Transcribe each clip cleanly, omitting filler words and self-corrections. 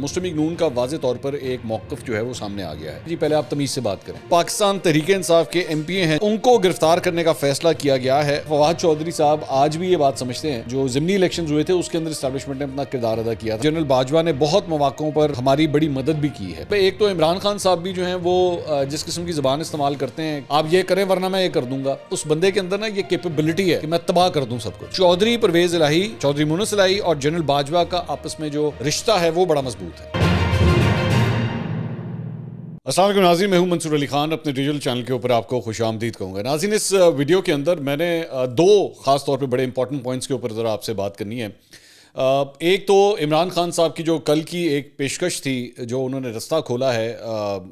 مسلم league نون کا واضح طور پر ایک موقف جو ہے وہ سامنے آ گیا ہے. جی پہلے آپ تمیز سے بات کریں. پاکستان تحریک انصاف کے ایم پی اے ہیں, ان کو گرفتار کرنے کا فیصلہ کیا گیا ہے. فواد چودھری صاحب آج بھی یہ بات سمجھتے ہیں جو ضمنی الیکشنز ہوئے تھے اس کے اندر اسٹیبلشمنٹ نے اپنا کردار ادا کیا تھا. جنرل باجوہ نے بہت مواقعوں پر ہماری بڑی مدد بھی کی ہے. ایک تو عمران خان صاحب بھی جو ہیں وہ جس قسم کی زبان استعمال کرتے ہیں, آپ یہ کریں ورنہ میں یہ کر دوں گا, اس بندے کے اندر نا یہ کیپیبلٹی ہے کہ میں تباہ کر دوں سب کچھ. چودھری پرویز الہی, چودھری مونس الہی اور جنرل باجوہ کا آپس میں جو رشتہ ہے وہ بڑا مضبوط ہے. السلام علیکم ناظرین, میں ہوں منصور علی خان. اپنے ڈیجیٹل چینل کے اوپر آپ کو خوش آمدید کہوں گا. ناظرین, اس ویڈیو کے اندر میں نے دو خاص طور پہ بڑے امپورٹنٹ پوائنٹس کے اوپر ذرا آپ سے بات کرنی ہے. ایک تو عمران خان صاحب کی جو کل کی ایک پیشکش تھی جو انہوں نے رستہ کھولا ہے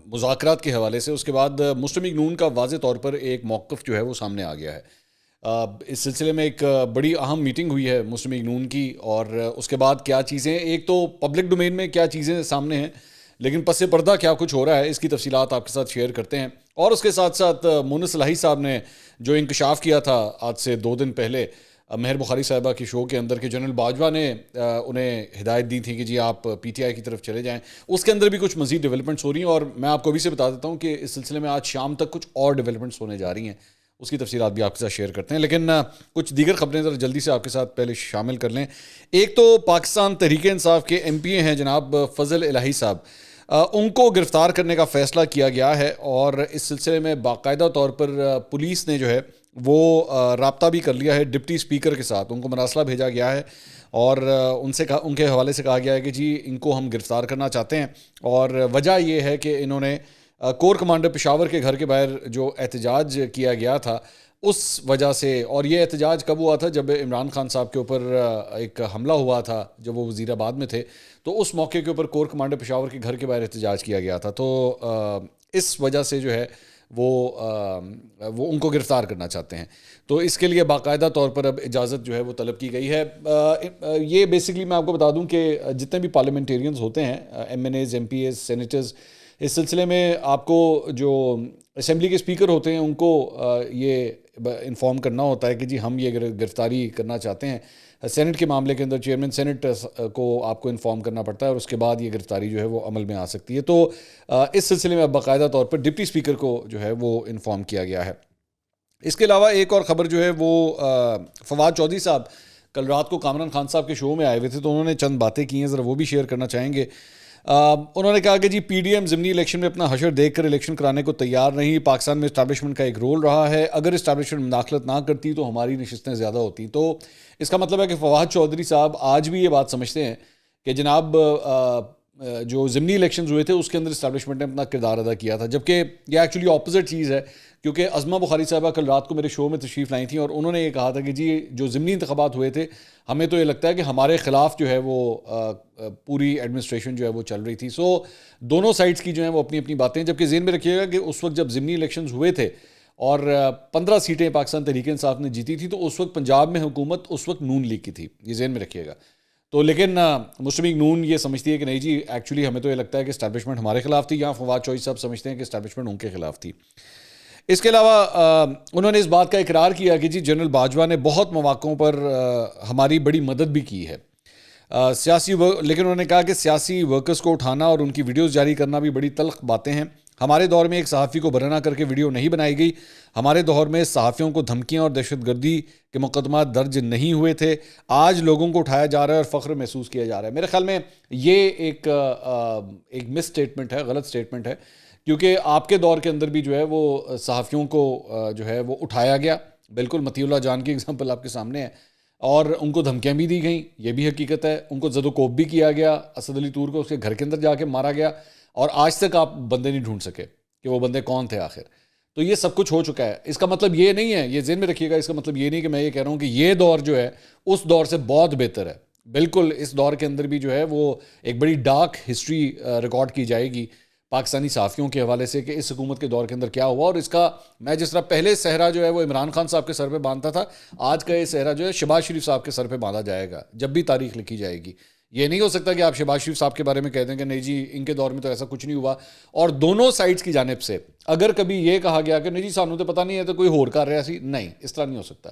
مذاکرات کے حوالے سے, اس کے بعد مسلم لیگ نون کا واضح طور پر ایک موقف جو ہے وہ سامنے آ گیا ہے. اس سلسلے میں ایک بڑی اہم میٹنگ ہوئی ہے مسلم لیگ نون کی, اور اس کے بعد کیا چیزیں, ایک تو پبلک ڈومین میں کیا چیزیں سامنے ہیں, لیکن پس پردہ کیا کچھ ہو رہا ہے, اس کی تفصیلات آپ کے ساتھ شیئر کرتے ہیں. اور اس کے ساتھ ساتھ مونس الہی صاحب نے جو انکشاف کیا تھا آج سے 2 دن پہلے مہر بخاری صاحبہ کی شو کے اندر کہ جنرل باجوہ نے انہیں ہدایت دی تھی کہ جی آپ پی ٹی آئی کی طرف چلے جائیں, اس کے اندر بھی کچھ مزید ڈیولپمنٹس ہو رہی ہیں. اور میں آپ کو ابھی سے بتا دیتا ہوں کہ اس سلسلے میں آج شام تک کچھ اور ڈیولپمنٹس ہونے جا رہی ہیں, اس کی تفصیلات بھی آپ کے ساتھ شیئر کرتے ہیں. لیکن کچھ دیگر خبریں ذرا جلدی سے آپ کے ساتھ پہلے شامل کر لیں. ایک تو پاکستان تحریک انصاف کے ایم پی اے ہیں جناب فضل الہی صاحب, ان کو گرفتار کرنے کا فیصلہ کیا گیا ہے, اور اس سلسلے میں باقاعدہ طور پر پولیس نے جو ہے وہ رابطہ بھی کر لیا ہے ڈپٹی اسپیکر کے ساتھ. ان کو مراسلہ بھیجا گیا ہے اور ان کے حوالے سے کہا گیا ہے کہ جی ان کو ہم گرفتار کرنا چاہتے ہیں. اور وجہ یہ ہے کہ انہوں نے کور کمانڈر پشاور کے گھر کے باہر جو احتجاج کیا گیا تھا اس وجہ سے, اور یہ احتجاج کب ہوا تھا جب عمران خان صاحب کے اوپر ایک حملہ ہوا تھا جب وہ وزیر آباد میں تھے, تو اس موقع کے اوپر کور کمانڈر پشاور کے گھر کے باہر احتجاج کیا گیا تھا. تو اس وجہ سے جو ہے وہ ان کو گرفتار کرنا چاہتے ہیں. تو اس کے لیے باقاعدہ طور پر اب اجازت جو ہے وہ طلب کی گئی ہے. یہ بیسکلی میں آپ کو بتا دوں کہ جتنے بھی پارلیمنٹیرینز ہوتے ہیں, M N As, M P As, senators, اس سلسلے میں آپ کو جو اسمبلی کے اسپیکر ہوتے ہیں ان کو یہ انفارم کرنا ہوتا ہے کہ جی ہم یہ گرفتاری کرنا چاہتے ہیں. سینٹ کے معاملے کے اندر چیئرمین سینٹ کو آپ کو انفارم کرنا پڑتا ہے, اور اس کے بعد یہ گرفتاری جو ہے وہ عمل میں آ سکتی ہے. تو اس سلسلے میں اب باقاعدہ طور پر ڈپٹی اسپیکر کو جو ہے وہ انفارم کیا گیا ہے. اس کے علاوہ ایک اور خبر جو ہے وہ فواد چودھری صاحب کل رات کو کامران خان صاحب کے شو میں آئے ہوئے تھے, تو انہوں نے چند باتیں کی ہیں, ذرا وہ بھی شیئر کرنا چاہیں گے. انہوں نے کہا کہ جی پی ڈی ایم ضمنی الیکشن میں اپنا حشر دیکھ کر الیکشن کرانے کو تیار نہیں. پاکستان میں اسٹیبلشمنٹ کا ایک رول رہا ہے, اگر اسٹیبلشمنٹ مداخلت نہ کرتی تو ہماری نشستیں زیادہ ہوتی. تو اس کا مطلب ہے کہ فواد چودھری صاحب آج بھی یہ بات سمجھتے ہیں کہ جناب جو ضمنی الیکشنز ہوئے تھے اس کے اندر اسٹیبلشمنٹ نے اپنا کردار ادا کیا تھا, جبکہ یہ ایکچولی اپوزٹ چیز ہے. کیونکہ عظمہ بخاری صاحبہ کل رات کو میرے شو میں تشریف لائی تھیں, اور انہوں نے یہ کہا تھا کہ جی جو ضمنی انتخابات ہوئے تھے ہمیں تو یہ لگتا ہے کہ ہمارے خلاف جو ہے وہ پوری ایڈمنسٹریشن جو ہے وہ چل رہی تھی. سو دونوں سائڈز کی جو ہیں وہ اپنی اپنی باتیں, جبکہ ذہن میں رکھیے گا کہ اس وقت جب ضمنی الیکشنز ہوئے تھے اور 15 سیٹیں پاکستان تحریک انصاف نے جیتی تھی, تو اس وقت پنجاب میں حکومت اس وقت نون لیگ کی تھی, یہ ذہن میں رکھیے گا. تو لیکن مسلم لیگ نون یہ سمجھتی ہے کہ نہیں جی ایکچولی ہمیں تو یہ لگتا ہے کہ اسٹیبلشمنٹ ہمارے خلاف تھی, یہاں فواد چودھری صاحب سمجھتے ہیں کہ اسٹیبلشمنٹ ان کے خلاف تھی. اس کے علاوہ انہوں نے اس بات کا اقرار کیا کہ جی جنرل باجوہ نے بہت مواقعوں پر ہماری بڑی مدد بھی کی ہے. لیکن انہوں نے کہا کہ سیاسی ورکرز کو اٹھانا اور ان کی ویڈیوز جاری کرنا بھی بڑی تلخ باتیں ہیں. ہمارے دور میں ایک صحافی کو برہنہ کر کے ویڈیو نہیں بنائی گئی. ہمارے دور میں صحافیوں کو دھمکیاں اور دہشت گردی کے مقدمات درج نہیں ہوئے تھے. آج لوگوں کو اٹھایا جا رہا ہے اور فخر محسوس کیا جا رہا ہے. میرے خیال میں یہ ایک مس اسٹیٹمنٹ ہے, غلط اسٹیٹمنٹ ہے, کیونکہ آپ کے دور کے اندر بھی جو ہے وہ صحافیوں کو جو ہے وہ اٹھایا گیا. بالکل مطیع اللہ جان کی اگزامپل آپ کے سامنے ہے, اور ان کو دھمکیاں بھی دی گئیں, یہ بھی حقیقت ہے. ان کو زد و کوب بھی کیا گیا, اسد علی طور کو اس کے گھر کے اندر جا کے مارا گیا, اور آج تک آپ بندے نہیں ڈھونڈ سکے کہ وہ بندے کون تھے آخر. تو یہ سب کچھ ہو چکا ہے. اس کا مطلب یہ نہیں ہے, یہ ذہن میں رکھیے گا, اس کا مطلب یہ نہیں کہ میں یہ کہہ رہا ہوں کہ یہ دور جو ہے اس دور سے بہت بہتر ہے. بالکل اس دور کے اندر بھی جو ہے وہ ایک بڑی ڈارک ہسٹری ریکارڈ کی جائے گی پاکستانی صحافیوں کے حوالے سے کہ اس حکومت کے دور کے اندر کیا ہوا. اور اس کا میں جس طرح پہلے صحرا جو ہے وہ عمران خان صاحب کے سر پہ باندھتا تھا, آج کا یہ صحرا جو ہے شہباز شریف صاحب کے سر پہ باندھا جائے گا جب بھی تاریخ لکھی جائے گی. یہ نہیں ہو سکتا کہ آپ شہباز شریف صاحب کے بارے میں کہہ دیں کہ نہیں جی ان کے دور میں تو ایسا کچھ نہیں ہوا. اور دونوں سائڈز کی جانب سے اگر کبھی یہ کہا گیا کہ نہیں جی سانوں تو پتہ نہیں ہے تو کوئی ہور کر رہا سی, نہیں, اس طرح نہیں ہو سکتا.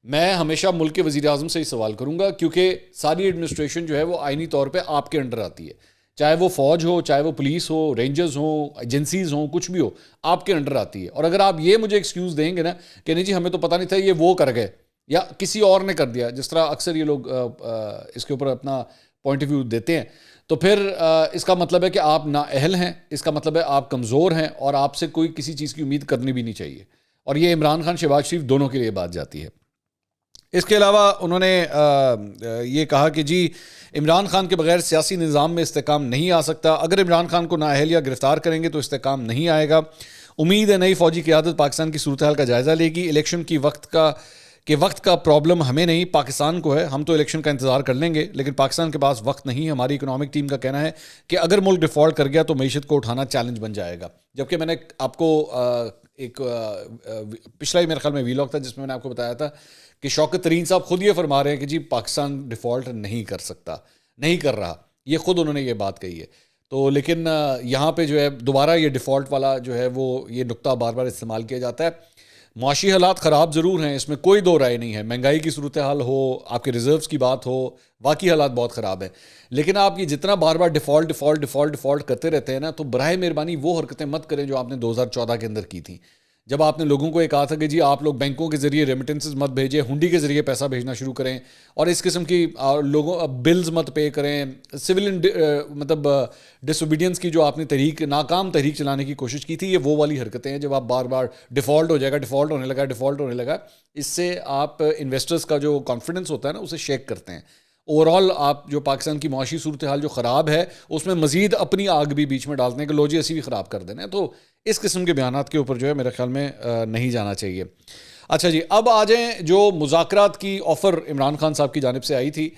میں ہمیشہ ملک کے وزیر اعظم سے ہی سوال کروں گا, کیونکہ ساری ایڈمنسٹریشن جو ہے وہ آئینی طور پہ آپ کے انڈر آتی ہے. چاہے وہ فوج ہو, چاہے وہ پولیس ہو, رینجرز ہوں, ایجنسیز ہوں, کچھ بھی ہو, آپ کے انڈر آتی ہے. اور اگر آپ یہ مجھے ایکسکیوز دیں گے نا کہ نہیں جی ہمیں تو پتہ نہیں تھا یہ وہ کر گئے یا کسی اور نے کر دیا, جس طرح اکثر یہ لوگ اس کے اوپر اپنا پوائنٹ آف ویو دیتے ہیں, تو پھر اس کا مطلب ہے کہ آپ نااہل ہیں, اس کا مطلب ہے آپ کمزور ہیں, اور آپ سے کوئی کسی چیز کی امید کرنی بھی نہیں چاہیے. اور یہ عمران خان, شہباز شریف دونوں کے لیے بات جاتی ہے. اس کے علاوہ انہوں نے یہ کہا کہ جی عمران خان کے بغیر سیاسی نظام میں استحکام نہیں آ سکتا, اگر عمران خان کو نااہل یا گرفتار کریں گے تو استحکام نہیں آئے گا. امید ہے نئی فوجی قیادت پاکستان کی صورتحال کا جائزہ لے گی. الیکشن کی وقت کا پرابلم ہمیں نہیں, پاکستان کو ہے. ہم تو الیکشن کا انتظار کر لیں گے, لیکن پاکستان کے پاس وقت نہیں. ہماری اکنامک ٹیم کا کہنا ہے کہ اگر ملک ڈیفالٹ کر گیا تو معیشت کو اٹھانا چیلنج بن جائے گا. جبکہ میں نے آپ کو ایک پچھلا ہی میرے خیال میں ویلاگ تھا جس میں نے آپ کو بتایا تھا کہ شوکت ترین صاحب خود یہ فرما رہے ہیں کہ جی پاکستان ڈیفالٹ نہیں کر سکتا, نہیں کر رہا. یہ خود انہوں نے یہ بات کہی ہے. تو لیکن یہاں پہ جو ہے دوبارہ یہ ڈیفالٹ والا جو ہے وہ یہ نقطہ بار بار استعمال کیا جاتا ہے. معاشی حالات خراب ضرور ہیں, اس میں کوئی دو رائے نہیں ہے. مہنگائی کی صورتحال ہو, آپ کے ریزروز کی بات ہو, واقعی حالات بہت خراب ہیں. لیکن آپ یہ جتنا بار بار ڈیفالٹ کرتے رہتے ہیں نا, تو براہ مہربانی وہ حرکتیں مت کریں جو آپ نے 2014 کے اندر کی تھیں, جب آپ نے لوگوں کو یہ کہا تھا کہ جی آپ لوگ بینکوں کے ذریعے ریمیٹنسز مت بھیجیں, ہنڈی کے ذریعے پیسہ بھیجنا شروع کریں, اور اس قسم کی لوگوں بلز مت پے کریں. سول مطلب ڈس اوبیڈینس کی جو آپ نے ناکام تحریک چلانے کی کوشش کی تھی, یہ وہ والی حرکتیں ہیں جب آپ بار بار ڈیفالٹ ہو جائے گا, ڈیفالٹ ہونے لگا. اس سے آپ انویسٹرز کا جو کانفیڈنس ہوتا ہے نا اسے شیک کرتے ہیں. اوور آل آپ جو پاکستان کی معاشی صورتحال جو خراب ہے اس میں مزید اپنی آگ بھی بیچ میں ڈالتے ہیں کہ لو جی اسی بھی خراب کر دینا ہے. تو اس قسم کے بیانات کے اوپر جو ہے میرے خیال میں نہیں جانا چاہیے. اچھا جی, اب آ جائیں جو مذاکرات کی آفر عمران خان صاحب کی جانب سے آئی تھی,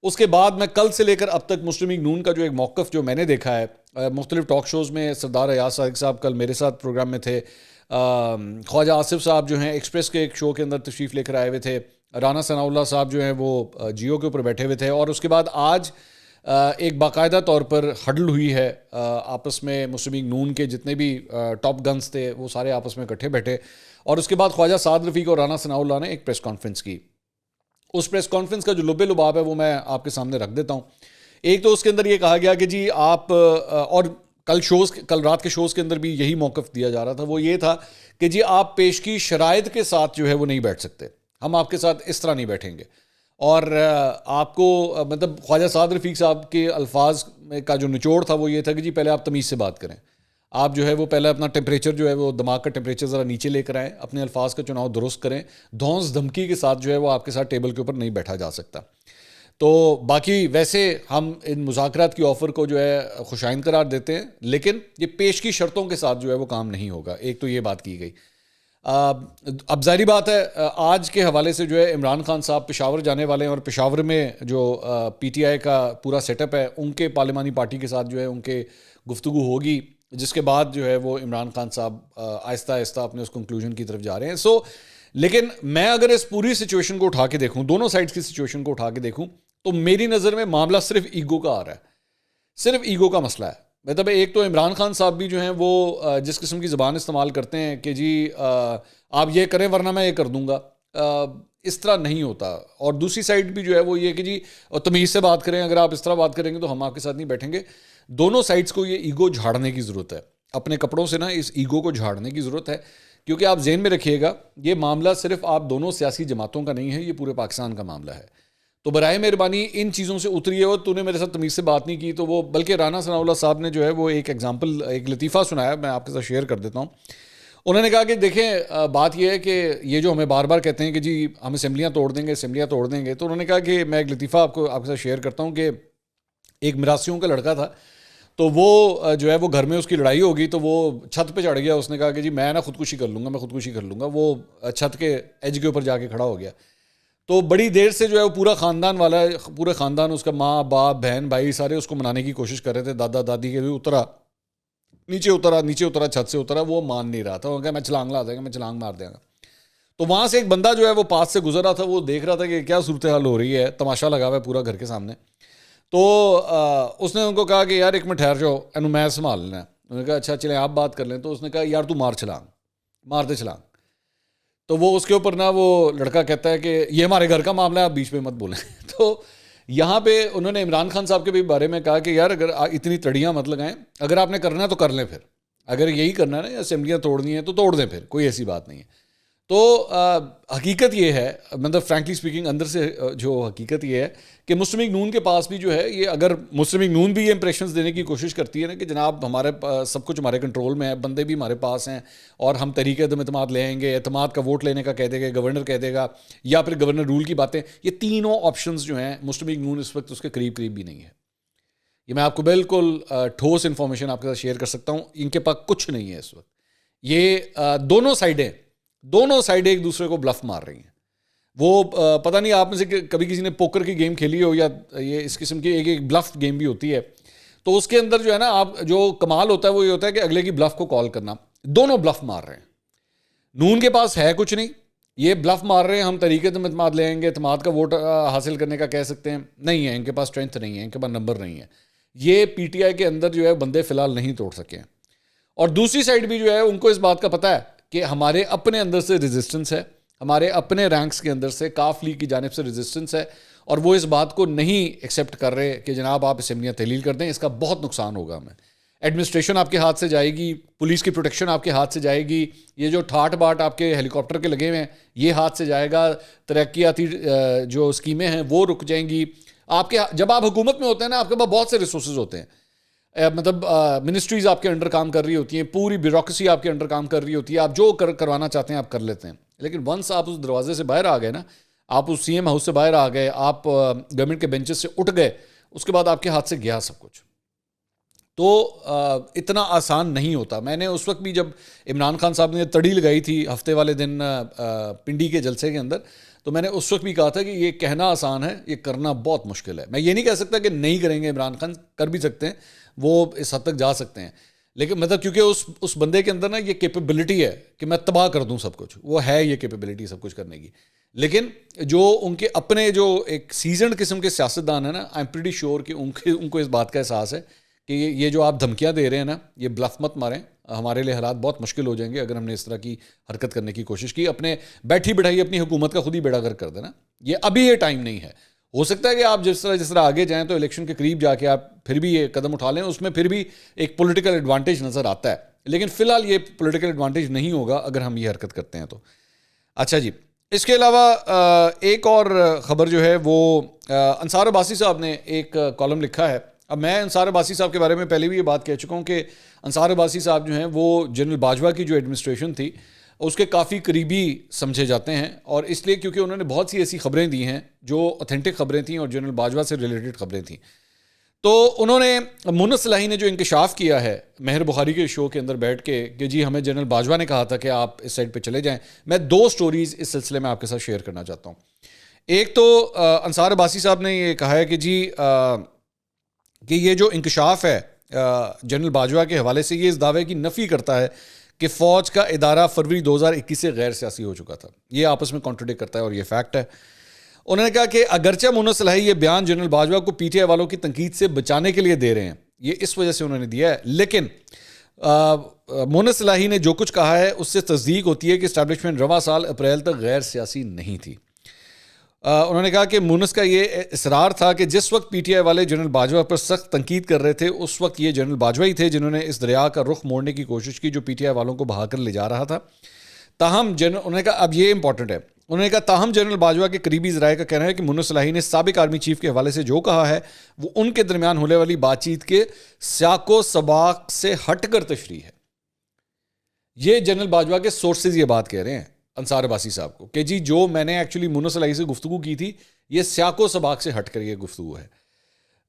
اس کے بعد میں کل سے لے کر اب تک مسلم لیگ نون کا جو ایک موقف جو میں نے دیکھا ہے مختلف ٹاک شوز میں, سردار ایاز صادق صاحب کل میرے ساتھ پروگرام میں تھے, خواجہ آصف صاحب جو ہیں ایکسپریس کے ایک شو کے اندر تشریف لے کر آئے ہوئے تھے, رانا ثناء اللہ صاحب جو ہیں وہ جیو کے اوپر بیٹھے ہوئے تھے, اور اس کے بعد آج ایک باقاعدہ طور پر ہڈل ہوئی ہے آپس میں. مسلم لیگ نون کے جتنے بھی ٹاپ گنز تھے وہ سارے آپس میں اکٹھے بیٹھے, اور اس کے بعد خواجہ سعد رفیق اور رانا ثناء اللہ نے ایک پریس کانفرنس کی. اس پریس کانفرنس کا جو لب لباب ہے وہ میں آپ کے سامنے رکھ دیتا ہوں. ایک تو اس کے اندر یہ کہا گیا کہ جی آپ, اور کل رات کے شوز کے اندر بھی یہی موقف دیا جا رہا تھا, وہ یہ تھا کہ جی آپ پیشگی شرائط کے ساتھ جو ہے وہ نہیں بیٹھ سکتے, ہم آپ کے ساتھ اس طرح نہیں بیٹھیں گے. اور آپ کو مطلب خواجہ سعد رفیق صاحب کے الفاظ کا جو نچوڑ تھا وہ یہ تھا کہ جی پہلے آپ تمیز سے بات کریں, آپ جو ہے وہ پہلے اپنا ٹیمپریچر جو ہے وہ دماغ کا ٹیمپریچر ذرا نیچے لے کر آئیں, اپنے الفاظ کا چناؤ درست کریں. دھونس دھمکی کے ساتھ جو ہے وہ آپ کے ساتھ ٹیبل کے اوپر نہیں بیٹھا جا سکتا. تو باقی ویسے ہم ان مذاکرات کی آفر کو جو ہے خوشائند قرار دیتے ہیں, لیکن یہ پیشگی شرطوں کے ساتھ جو ہے وہ کام نہیں ہوگا. ایک تو یہ بات کی گئی. اب ظاہری بات ہے آج کے حوالے سے جو ہے عمران خان صاحب پشاور جانے والے ہیں, اور پشاور میں جو پی ٹی آئی کا پورا سیٹ اپ ہے ان کے پارلیمانی پارٹی کے ساتھ جو ہے ان کے گفتگو ہوگی, جس کے بعد جو ہے وہ عمران خان صاحب آہستہ آہستہ اپنے اس کنکلوژن کی طرف جا رہے ہیں. لیکن میں اگر اس پوری سچویشن کو اٹھا کے دیکھوں, دونوں سائڈز کی سچویشن کو اٹھا کے دیکھوں, تو میری نظر میں معاملہ صرف ایگو کا آ رہا ہے, صرف ایگو کا مسئلہ ہے. مطلب ایک تو عمران خان صاحب بھی جو ہیں وہ جس قسم کی زبان استعمال کرتے ہیں کہ جی آپ یہ کریں ورنہ میں یہ کر دوں گا, اس طرح نہیں ہوتا. اور دوسری سائڈ بھی جو ہے وہ یہ کہ جی تمیز سے بات کریں, اگر آپ اس طرح بات کریں گے تو ہم آپ کے ساتھ نہیں بیٹھیں گے. دونوں سائڈز کو یہ ایگو جھاڑنے کی ضرورت ہے, اپنے کپڑوں سے نا اس ایگو کو جھاڑنے کی ضرورت ہے. کیونکہ آپ ذہن میں رکھیے گا یہ معاملہ صرف آپ دونوں سیاسی جماعتوں کا نہیں ہے, یہ پورے پاکستان کا معاملہ ہے. تو برائے مہربانی ان چیزوں سے اتریے. اور تو نے میرے ساتھ تمیز سے بات نہیں کی تو وہ, بلکہ رانا ثناء اللہ صاحب نے جو ہے وہ ایک ایگزامپل, ایک لطیفہ سنایا, میں آپ کے ساتھ شیئر کر دیتا ہوں. انہوں نے کہا کہ دیکھیں بات یہ ہے کہ یہ جو ہمیں بار بار کہتے ہیں کہ جی ہم اسمبلیاں توڑ دیں گے, تو انہوں نے کہا کہ میں ایک لطیفہ آپ کے ساتھ شیئر کرتا ہوں کہ ایک مراثیوں کا لڑکا تھا, تو وہ جو ہے وہ گھر میں اس کی لڑائی ہوگی تو وہ چھت پہ چڑھ گیا. اس نے کہا کہ جی میں نا خودکشی کر لوں گا. وہ چھت کے ایج کے اوپر جا کے کھڑا ہو گیا. تو بڑی دیر سے جو ہے وہ پورا خاندان والا ہے, پورے خاندان, اس کا ماں باپ بہن بھائی سارے اس کو منانے کی کوشش کر رہے تھے. دادا دادی کے بھی نیچے اترا چھت سے اترا, وہ مان نہیں رہا تھا. وہ کہا میں چھلانگ لا دیں گا, میں چھلانگ مار دیں گا. تو وہاں سے ایک بندہ جو ہے وہ پاس سے گزر رہا تھا, وہ دیکھ رہا تھا کہ کیا صورتحال ہو رہی ہے, تماشا لگا ہوا ہے پورا گھر کے سامنے. تو اس نے ان کو کہا کہ یار ایک منٹ ٹھہر جاؤ, اینو میں سنبھال لینا ہے. انہوں نے کہا اچھا چلیں آپ بات کر لیں. تو اس نے کہا یار تو مار دے چھلانگ. تو وہ اس کے اوپر نا وہ لڑکا کہتا ہے کہ یہ ہمارے گھر کا معاملہ ہے, آپ بیچ میں مت بولیں. تو یہاں پہ انہوں نے عمران خان صاحب کے بھی بارے میں کہا کہ یار اگر اتنی تڑیاں مت لگائیں, اگر آپ نے کرنا ہے تو کر لیں, پھر اگر یہی کرنا ہے نا اسمبلیاں توڑنی ہیں تو توڑ دیں, پھر کوئی ایسی بات نہیں ہے. تو حقیقت یہ ہے, مطلب فرینکلی اسپیکنگ اندر سے جو حقیقت یہ ہے کہ مسلم لیگ نون کے پاس بھی جو ہے یہ, اگر مسلم لیگ نون بھی یہ امپریشنز دینے کی کوشش کرتی ہے نا کہ جناب ہمارے سب کچھ ہمارے کنٹرول میں ہے, بندے بھی ہمارے پاس ہیں اور ہم تحریک عدم اعتماد لے آئیں گے, اعتماد کا ووٹ لینے کا کہہ دے گا, گورنر کہہ دے گا, یا پھر گورنر رول کی باتیں, یہ تینوں آپشنز جو ہیں مسلم لیگ نون اس وقت اس کے قریب بھی نہیں ہے. یہ میں آپ کو بالکل ٹھوس انفارمیشن آپ کے ساتھ شیئر کر سکتا ہوں, ان کے پاس کچھ نہیں ہے اس وقت. یہ دونوں سائڈیں ایک دوسرے کو بلف مار رہی ہیں. وہ پتہ نہیں آپ میں سے کبھی کسی نے پوکر کی گیم کھیلی ہو, یا یہ اس قسم کی ایک بلف گیم بھی ہوتی ہے, تو اس کے اندر جو ہے نا آپ جو کمال ہوتا ہے وہ یہ ہوتا ہے کہ اگلے کی بلف کو کال کرنا. دونوں بلف مار رہے ہیں. نون کے پاس ہے کچھ نہیں, یہ بلف مار رہے ہیں ہم طریقے اعتماد لے آئیں گے, اعتماد کا ووٹ حاصل کرنے کا کہہ سکتے ہیں, نہیں ہے ان کے پاس اسٹرینتھ نہیں ہے, ان کے پاس نمبر نہیں ہے. یہ پی ٹی آئی کے اندر جو ہے بندے فی الحال نہیں توڑ سکے ہیں. اور دوسری سائڈ بھی جو ہے ان کو اس بات کا پتہ ہے کہ ہمارے اپنے اندر سے ریزسٹنس ہے, ہمارے اپنے رینکس کے اندر سے کاف لیگ کی جانب سے ریزسٹنس ہے, اور وہ اس بات کو نہیں ایکسیپٹ کر رہے کہ جناب آپ اسمبلیاں تحلیل کر دیں, اس کا بہت نقصان ہوگا ہمیں. ایڈمنسٹریشن آپ کے ہاتھ سے جائے گی, پولیس کی پروٹیکشن آپ کے ہاتھ سے جائے گی, یہ جو ٹھاٹ باٹ آپ کے ہیلی کاپٹر کے لگے ہوئے ہیں یہ ہاتھ سے جائے گا, ترقیاتی جو اسکیمیں ہیں وہ رک جائیں گی. آپ کے جب آپ حکومت میں ہوتے ہیں نا, آپ کے پاس بہت سے ریسورسز ہوتے ہیں, مطلب منسٹریز آپ کے انڈر کام کر رہی ہوتی ہیں, پوری بیوروکریسی آپ کے انڈر کام کر رہی ہوتی ہے, آپ جو کروانا چاہتے ہیں آپ کر لیتے ہیں. لیکن ونس آپ اس دروازے سے باہر آ گئے نا, آپ اس سی ایم ہاؤس سے باہر آ گئے, آپ گورنمنٹ کے بینچز سے اٹھ گئے, اس کے بعد آپ کے ہاتھ سے گیا سب کچھ. تو اتنا آسان نہیں ہوتا. میں نے اس وقت بھی جب عمران خان صاحب نے تڑی لگائی تھی ہفتے والے دن پنڈی کے جلسے کے اندر, تو میں نے اس وقت بھی کہا تھا کہ یہ کہنا آسان ہے, یہ کرنا بہت مشکل ہے. میں یہ نہیں کہہ سکتا کہ نہیں کریں گے, عمران خان کر بھی سکتے ہیں, وہ اس حد تک جا سکتے ہیں, لیکن مطلب کیونکہ اس بندے کے اندر نا یہ کیپیبلٹی ہے کہ میں تباہ کر دوں سب کچھ, وہ ہے یہ کیپیبلٹی سب کچھ کرنے کی. لیکن جو ان کے اپنے جو ایک سیزنڈ قسم کے سیاستدان ہیں نا, آئی ایم پریٹی شیور کہ ان کو اس بات کا احساس ہے کہ یہ جو آپ دھمکیاں دے رہے ہیں نا, یہ بلف مت ماریں, ہمارے لیے حالات بہت مشکل ہو جائیں گے اگر ہم نے اس طرح کی حرکت کرنے کی کوشش کی. اپنے بیٹھی بٹھائی اپنی حکومت کا خود ہی بیڑا گرک کر دینا. یہ ابھی یہ ٹائم نہیں ہے. ہو سکتا ہے کہ آپ جس طرح آگے جائیں تو الیکشن کے قریب جا کے آپ پھر بھی یہ قدم اٹھا لیں, اس میں پھر بھی ایک پولیٹیکل ایڈوانٹیج نظر آتا ہے, لیکن فی الحال یہ پولیٹیکل ایڈوانٹیج نہیں ہوگا اگر ہم یہ حرکت کرتے ہیں تو. اچھا جی, اس کے علاوہ ایک اور خبر جو ہے وہ انصار عباسی صاحب نے ایک کالم لکھا ہے. اب میں انصار عباسی صاحب کے بارے میں پہلے بھی یہ بات کہہ چکا ہوں کہ انصار عباسی صاحب جو ہیں وہ جنرل باجوہ کی جو ایڈمنسٹریشن تھی اس کے کافی قریبی سمجھے جاتے ہیں, اور اس لیے کیونکہ انہوں نے بہت سی ایسی خبریں دی ہیں جو اوتھینٹک خبریں تھیں اور جنرل باجوہ سے ریلیٹڈ خبریں تھیں. تو انہوں نے مونس صلاحی نے جو انکشاف کیا ہے مہر بخاری کے شو کے اندر بیٹھ کے کہ جی ہمیں جنرل باجوہ نے کہا تھا کہ آپ اس سائڈ پہ چلے جائیں, میں 2 سٹوریز اس سلسلے میں آپ کے ساتھ شیئر کرنا چاہتا ہوں. ایک تو انصار عباسی صاحب نے یہ کہا ہے کہ جی کہ یہ جو انکشاف ہے جنرل باجوہ کے حوالے سے, یہ اس دعوے کی نفی کرتا ہے کہ فوج کا ادارہ فروری 2021 سے غیر سیاسی ہو چکا تھا. یہ آپس میں کانٹرڈکٹ کرتا ہے اور یہ فیکٹ ہے. انہوں نے کہا کہ اگرچہ مونس صلاحی یہ بیان جنرل باجوہ کو پی ٹی آئی والوں کی تنقید سے بچانے کے لیے دے رہے ہیں, یہ اس وجہ سے انہوں نے دیا ہے, لیکن مونس صلاحی نے جو کچھ کہا ہے اس سے تصدیق ہوتی ہے کہ اسٹیبلشمنٹ رواں سال اپریل تک غیر سیاسی نہیں تھی. انہوں نے کہا کہ مونس کا یہ اصرار تھا کہ جس وقت پی ٹی آئی والے جنرل باجوہ پر سخت تنقید کر رہے تھے اس وقت یہ جنرل باجوہ ہی تھے جنہوں نے اس دریا کا رخ موڑنے کی کوشش کی جو پی ٹی آئی والوں کو بہا کر لے جا رہا تھا. تاہم انہوں نے کہا, اب یہ امپورٹنٹ ہے, انہوں نے کہا تاہم جنرل باجوہ کے قریبی ذرائع کا کہنا ہے کہ مونس صلاحی نے سابق آرمی چیف کے حوالے سے جو کہا ہے وہ ان کے درمیان ہونے والی بات چیت کے سیاق و سباق سے ہٹ کر تشریح ہے. یہ جنرل باجوہ کے سورسز یہ بات کہہ رہے ہیں انصار عباسی صاحب کو کہ جی جو میں نے ایکچولی مونس صلاحی سے گفتگو کی تھی یہ سیاق و سباق سے ہٹ کر یہ گفتگو ہے.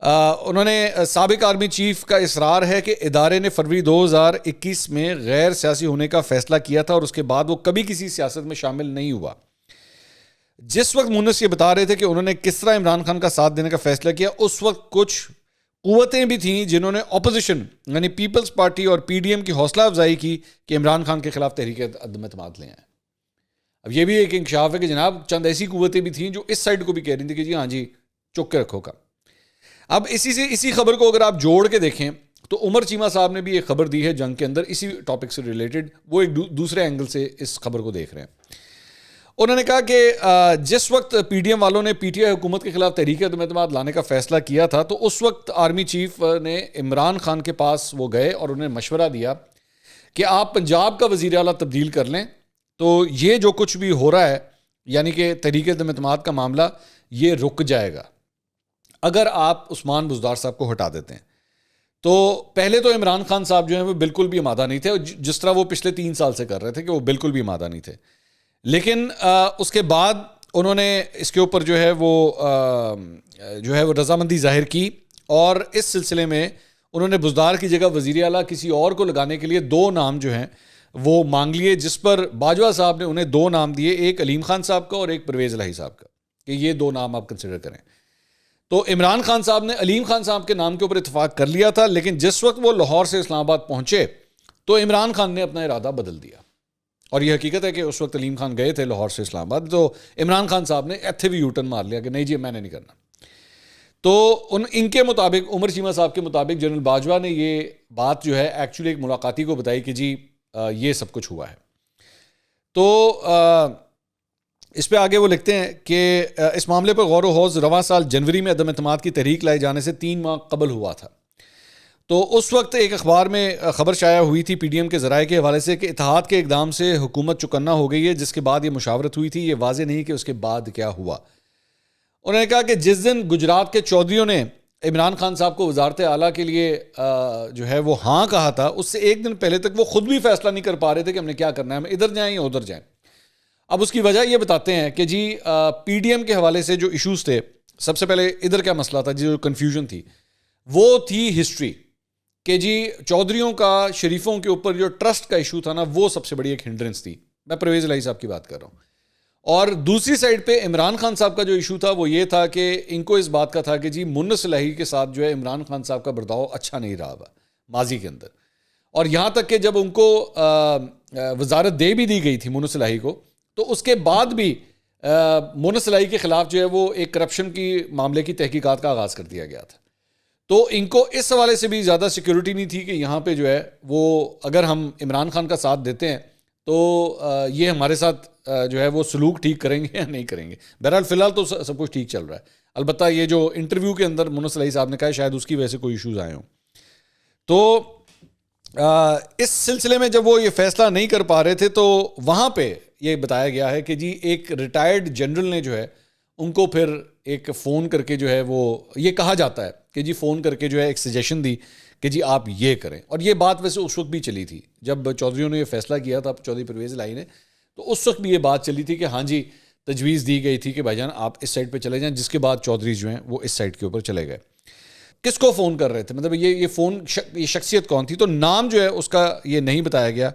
انہوں نے سابق آرمی چیف کا اصرار ہے کہ ادارے نے فروری 2021 میں غیر سیاسی ہونے کا فیصلہ کیا تھا اور اس کے بعد وہ کبھی کسی سیاست میں شامل نہیں ہوا. جس وقت مونس یہ بتا رہے تھے کہ انہوں نے کس طرح عمران خان کا ساتھ دینے کا فیصلہ کیا, اس وقت کچھ قوتیں بھی تھیں جنہوں نے اپوزیشن یعنی پیپلز پارٹی اور پی ڈی ایم کی حوصلہ افزائی کی کہ عمران خان کے خلاف تحریک عدم اعتماد لے آئیں. اب یہ بھی ایک انکشاف ہے کہ جناب چند ایسی قوتیں بھی تھیں جو اس سائڈ کو بھی کہہ رہی تھیں کہ جی ہاں جی چک کے رکھو کا. اب اسی خبر کو اگر آپ جوڑ کے دیکھیں تو عمر چیمہ صاحب نے بھی ایک خبر دی ہے جنگ کے اندر اسی ٹاپک سے ریلیٹڈ, وہ ایک دوسرے اینگل سے اس خبر کو دیکھ رہے ہیں. انہوں نے کہا کہ جس وقت پی ڈی ایم والوں نے پی ٹی آئی حکومت کے خلاف تحریک عدم اعتماد لانے کا فیصلہ کیا تھا تو اس وقت آرمی چیف نے عمران خان کے پاس وہ گئے اور انہیں مشورہ دیا کہ آپ پنجاب کا وزیر اعلیٰ تبدیل کر لیں تو یہ جو کچھ بھی ہو رہا ہے یعنی کہ تحریک عدم اعتماد کا معاملہ یہ رک جائے گا اگر آپ عثمان بزدار صاحب کو ہٹا دیتے ہیں. تو پہلے تو عمران خان صاحب جو ہیں وہ بالکل بھی آمادہ نہیں تھے, جس طرح وہ پچھلے 3 سال سے کر رہے تھے کہ وہ بالکل بھی آمادہ نہیں تھے. لیکن اس کے بعد انہوں نے اس کے اوپر جو ہے وہ رضامندی ظاہر کی اور اس سلسلے میں انہوں نے بزدار کی جگہ وزیر اعلیٰ کسی اور کو لگانے کے لیے 2 نام جو ہیں وہ مانگ لیے, جس پر باجوہ صاحب نے انہیں 2 نام دیے, ایک علیم خان صاحب کا اور ایک پرویز الہی صاحب کا, کہ یہ 2 نام آپ کنسیڈر کریں. تو عمران خان صاحب نے علیم خان صاحب کے نام کے اوپر اتفاق کر لیا تھا, لیکن جس وقت وہ لاہور سے اسلام آباد پہنچے تو عمران خان نے اپنا ارادہ بدل دیا. اور یہ حقیقت ہے کہ اس وقت علیم خان گئے تھے لاہور سے اسلام آباد, تو عمران خان صاحب نے ایتھے بھی یوٹن مار لیا کہ نہیں جی میں نے نہیں کرنا. تو ان کے مطابق, عمر چیمہ صاحب کے مطابق, جنرل باجوہ نے یہ بات جو ہے ایکچولی ایک ملاقاتی کو بتائی کہ جی یہ سب کچھ ہوا ہے. تو اس پہ آگے وہ لکھتے ہیں کہ اس معاملے پر غور و خوض رواں سال جنوری میں عدم اعتماد کی تحریک لائے جانے سے 3 ماہ قبل ہوا تھا. تو اس وقت ایک اخبار میں خبر شائع ہوئی تھی پی ڈی ایم کے ذرائع کے حوالے سے کہ اتحاد کے اقدام سے حکومت چکنا ہو گئی ہے, جس کے بعد یہ مشاورت ہوئی تھی. یہ واضح نہیں کہ اس کے بعد کیا ہوا. انہوں نے کہا کہ جس دن گجرات کے چودھریوں نے عمران خان صاحب کو وزارت اعلیٰ کے لیے جو ہے وہ ہاں کہا تھا, اس سے 1 دن پہلے تک وہ خود بھی فیصلہ نہیں کر پا رہے تھے کہ ہم نے کیا کرنا ہے, ہم ادھر جائیں یا ادھر جائیں. اب اس کی وجہ یہ بتاتے ہیں کہ جی پی ڈی ایم کے حوالے سے جو ایشوز تھے, سب سے پہلے ادھر کیا مسئلہ تھا, جو کنفیوژن تھی وہ تھی ہسٹری, کہ جی چودھریوں کا شریفوں کے اوپر جو ٹرسٹ کا ایشو تھا نا, وہ سب سے بڑی ایک ہنڈرنس تھی. میں پرویز الہی صاحب کی بات کر رہا ہوں. اور دوسری سائڈ پہ عمران خان صاحب کا جو ایشو تھا وہ یہ تھا کہ ان کو اس بات کا تھا کہ جی مونس الہی کے ساتھ جو ہے عمران خان صاحب کا برداؤ اچھا نہیں رہا ماضی کے اندر. اور یہاں تک کہ جب ان کو وزارت دے بھی دی گئی تھی مونس الہی کو, تو اس کے بعد بھی مونس الہی کے خلاف جو ہے وہ ایک کرپشن کی معاملے کی تحقیقات کا آغاز کر دیا گیا تھا. تو ان کو اس حوالے سے بھی زیادہ سیکیورٹی نہیں تھی کہ یہاں پہ جو ہے وہ اگر ہم عمران خان کا ساتھ دیتے ہیں تو یہ ہمارے ساتھ جو ہے وہ سلوک ٹھیک کریں گے یا نہیں کریں گے. بہرحال فی الحال تو سب کچھ ٹھیک چل رہا ہے. البتہ یہ جو انٹرویو کے اندر مونس الہی صاحب نے کہا شاید اس کی وجہ سے کوئی ایشوز آئے ہوں. تو اس سلسلے میں جب وہ یہ فیصلہ نہیں کر پا رہے تھے تو وہاں پہ یہ بتایا گیا ہے کہ جی ایک ریٹائرڈ جنرل نے جو ہے ان کو پھر ایک فون کر کے جو ہے وہ یہ کہا جاتا ہے کہ جی فون کر کے جو ہے ایک سجیشن دی کہ جی آپ یہ کریں. اور یہ بات ویسے اس وقت بھی چلی تھی جب چودھریوں نے یہ فیصلہ کیا تھا, چودھری پرویز الہی نے, تو اس وقت بھی یہ بات چلی تھی کہ ہاں جی تجویز دی گئی تھی کہ بھائی جان آپ اس سائڈ پہ چلے جائیں, جس کے بعد چودھری جو ہیں وہ اس سائڈ کے اوپر چلے گئے. کس کو فون کر رہے تھے, مطلب یہ فون یہ شخصیت کون تھی, تو نام جو ہے اس کا یہ نہیں بتایا گیا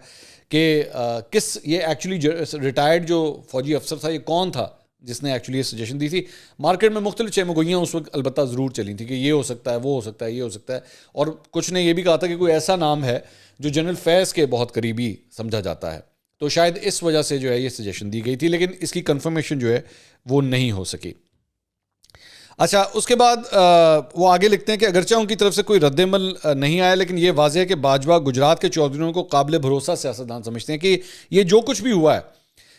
کہ کس, یہ ایکچولی ریٹائرڈ جو فوجی افسر تھا یہ کون تھا جس نے ایکچولی یہ سجیشن دی تھی. مارکیٹ میں مختلف چہمگوئیاں اس وقت البتہ ضرور چلی تھیں کہ یہ ہو سکتا ہے, وہ ہو سکتا ہے, یہ ہو سکتا ہے, اور کچھ نے یہ بھی کہا تھا کہ کوئی ایسا نام ہے جو جنرل فیض کے بہت قریبی سمجھا جاتا ہے, تو شاید اس وجہ سے جو ہے یہ سجیشن دی گئی تھی, لیکن اس کی کنفرمیشن جو ہے وہ نہیں ہو سکی. اچھا, اس کے بعد وہ آگے لکھتے ہیں کہ اگرچہ ان کی طرف سے کوئی رد عمل نہیں آیا, لیکن یہ واضح ہے کہ باجوہ گجرات کے چودھریوں کو قابل بھروسہ سیاستدان سمجھتے ہیں کہ یہ جو کچھ بھی ہوا ہے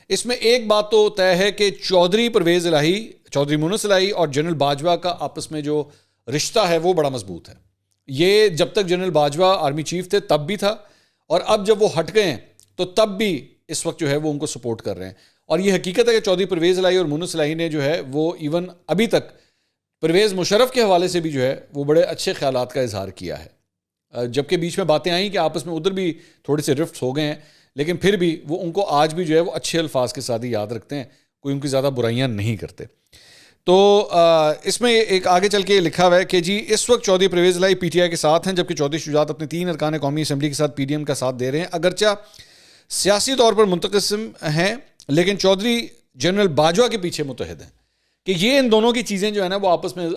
اس میں ایک بات تو طے ہے کہ چودھری پرویز الہی, چودھری مونس الہی اور جنرل باجوہ کا آپس میں جو رشتہ ہے وہ بڑا مضبوط ہے. یہ جب تک جنرل باجوہ آرمی چیف تھے تب بھی تھا, اور اب جب وہ ہٹ گئے ہیں تو تب بھی اس وقت جو ہے وہ ان کو سپورٹ کر رہے ہیں. اور یہ حقیقت ہے کہ چودھری پرویز الہی اور مونس الہی نے جو ہے وہ ایون ابھی تک پرویز مشرف کے حوالے سے بھی جو ہے وہ بڑے اچھے خیالات کا اظہار کیا ہے, جبکہ بیچ میں باتیں آئیں کہ آپس میں ادھر بھی تھوڑے سے رفٹس ہو گئے ہیں, لیکن پھر بھی وہ ان کو آج بھی جو ہے وہ اچھے الفاظ کے ساتھ ہی یاد رکھتے ہیں, کوئی ان کی زیادہ برائیاں نہیں کرتے. تو اس میں ایک آگے چل کے لکھا ہوا ہے کہ جی اس وقت چودھری پرویز الہی پی ٹی آئی کے ساتھ ہیں, جبکہ چودھری شجاعت اپنے 3 ارکان قومی اسمبلی کے ساتھ پی ڈی ایم کا ساتھ دے رہے ہیں. اگرچہ سیاسی طور پر منتقسم ہیں, لیکن چودھری جنرل باجوہ کے پیچھے متحد ہیں کہ یہ ان دونوں کی چیزیں جو ہے نا وہ آپس میں,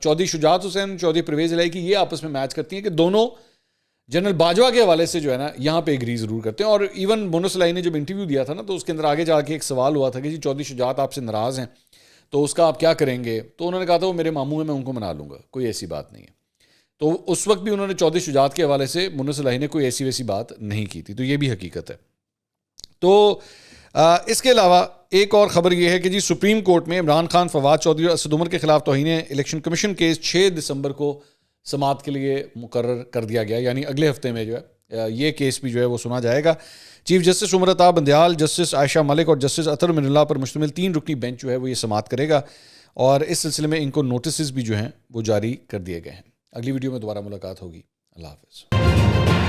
چودھری شجاعت حسین, چودھری پرویز الہی کی, یہ آپس میں میچ کرتی ہیں کہ دونوں جنرل باجوہ کے حوالے سے جو ہے نا یہاں پہ ایگری ضرور کرتے ہیں. اور ایون مونس الہی نے جب انٹرویو دیا تھا نا تو اس کے اندر آگے جا کے ایک سوال ہوا تھا کہ جی چودھری شجاعت آپ سے ناراض ہیں تو اس کا آپ کیا کریں گے, تو انہوں نے کہا تھا وہ میرے ماموں ہیں, میں ان کو منا لوں گا, کوئی ایسی بات نہیں ہے. تو اس وقت بھی انہوں نے چودھری شجاعت کے حوالے سے مونس الہی نے کوئی ایسی ویسی بات نہیں کی تھی, تو یہ بھی حقیقت ہے. تو اس کے علاوہ ایک اور خبر یہ ہے کہ جی سپریم کورٹ میں عمران خان، فواد چودھری اور اسد عمر کے خلاف توہین الیکشن کمیشن کیس 6 دسمبر کو سماعت کے لیے مقرر کر دیا گیا، یعنی اگلے ہفتے میں جو ہے یہ کیس بھی جو ہے وہ سنا جائے گا. Chief justice Umar Ata Bandial, justice عائشہ ملک اور جسٹس اطہر من اللہ پر مشتمل 3 رکنی بینچ جو ہے وہ یہ سماعت کرے گا، اور اس سلسلے میں ان کو نوٹسز بھی جو ہیں وہ جاری کر دیے گئے ہیں. اگلی ویڈیو میں دوبارہ ملاقات ہوگی. اللہ حافظ.